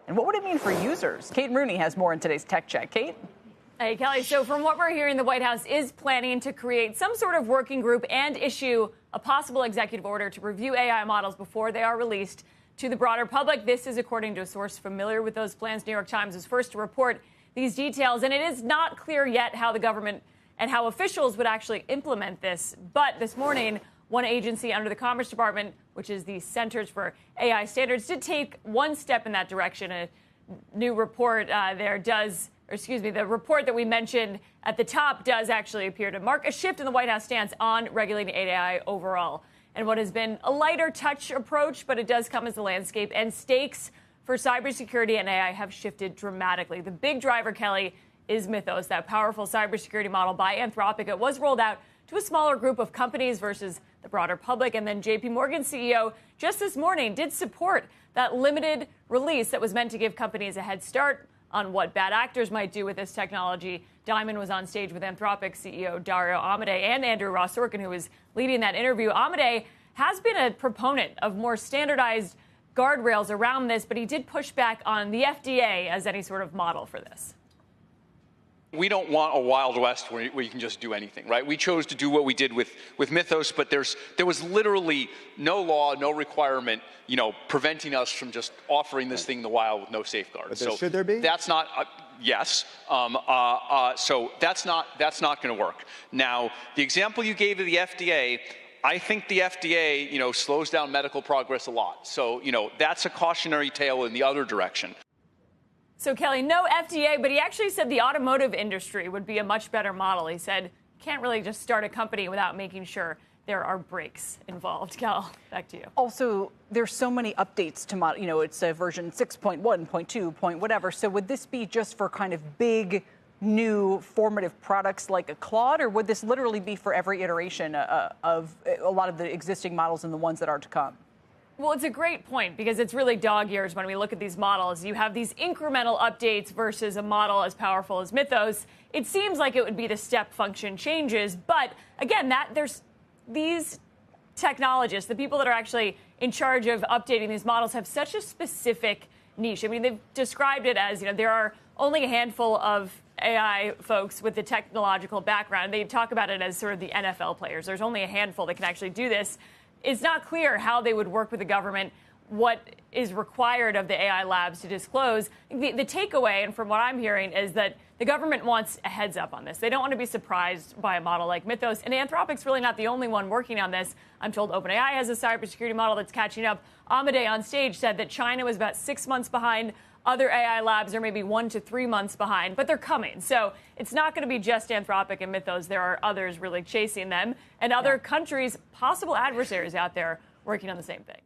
And what would it mean for users? Kate Rooney has more in today's Tech Check. Kate? Hey, Kelly. So from what we're hearing, the White House is planning to create some sort of working group and issue a possible executive order to review AI models before they are released to the broader public. This is according to a source familiar with those plans. New York Times was first to report these details, and it is not clear yet how the government and how officials would actually implement this. But this morning, one agency under the Commerce Department, which is the Centers for AI Standards, did take one step in that direction. A new report the report that we mentioned at the top does actually appear to mark a shift in the White House stance on regulating AI overall. And what has been a lighter touch approach, but it does come as the landscape and stakes for cybersecurity and AI have shifted dramatically. The big driver, Kelly, is Mythos, that powerful cybersecurity model by Anthropic. It was rolled out to a smaller group of companies versus the broader public. And then JP Morgan CEO just this morning did support that limited release that was meant to give companies a head start on what bad actors might do with this technology. Diamond was on stage with Anthropic CEO Dario Amodei and Andrew Ross Sorkin, who was leading that interview. Amodei has been a proponent of more standardized guardrails around this, but he did push back on the FDA as any sort of model for this. We don't want a Wild West where you can just do anything, right? We chose to do what we did with Mythos, but there was literally no law, no requirement, preventing us from just offering this thing in the wild with no safeguards. So should there be? That's not, yes. So that's not going to work. Now, the example you gave of the FDA, I think the FDA, slows down medical progress a lot. So, that's a cautionary tale in the other direction. So, Kelly, no FDA, but he actually said the automotive industry would be a much better model. He said, can't really just start a company without making sure there are brakes involved. Cal, back to you. Also, there's so many updates to model. It's a version 6.1, 0.2, point whatever. So would this be just for kind of big, new, formative products like a Claude, or would this literally be for every iteration of a lot of the existing models and the ones that are to come? Well, it's a great point because it's really dog years when we look at these models. You have these incremental updates versus a model as powerful as Mythos. It seems like it would be the step function changes. But again, there's these technologists, the people that are actually in charge of updating these models, have such a specific niche. I mean, they've described it as, there are only a handful of AI folks with the technological background. They talk about it as sort of the NFL players. There's only a handful that can actually do this. It's not clear how they would work with the government, what is required of the AI labs to disclose. The takeaway, and from what I'm hearing, is that the government wants a heads up on this. They don't want to be surprised by a model like Mythos. And Anthropic's really not the only one working on this. I'm told OpenAI has a cybersecurity model that's catching up. Amodei on stage said that China was about 6 months behind. Other AI labs are maybe 1 to 3 months behind, but they're coming. So it's not going to be just Anthropic and Mythos. There are others really chasing them, and other countries, possible adversaries out there working on the same thing.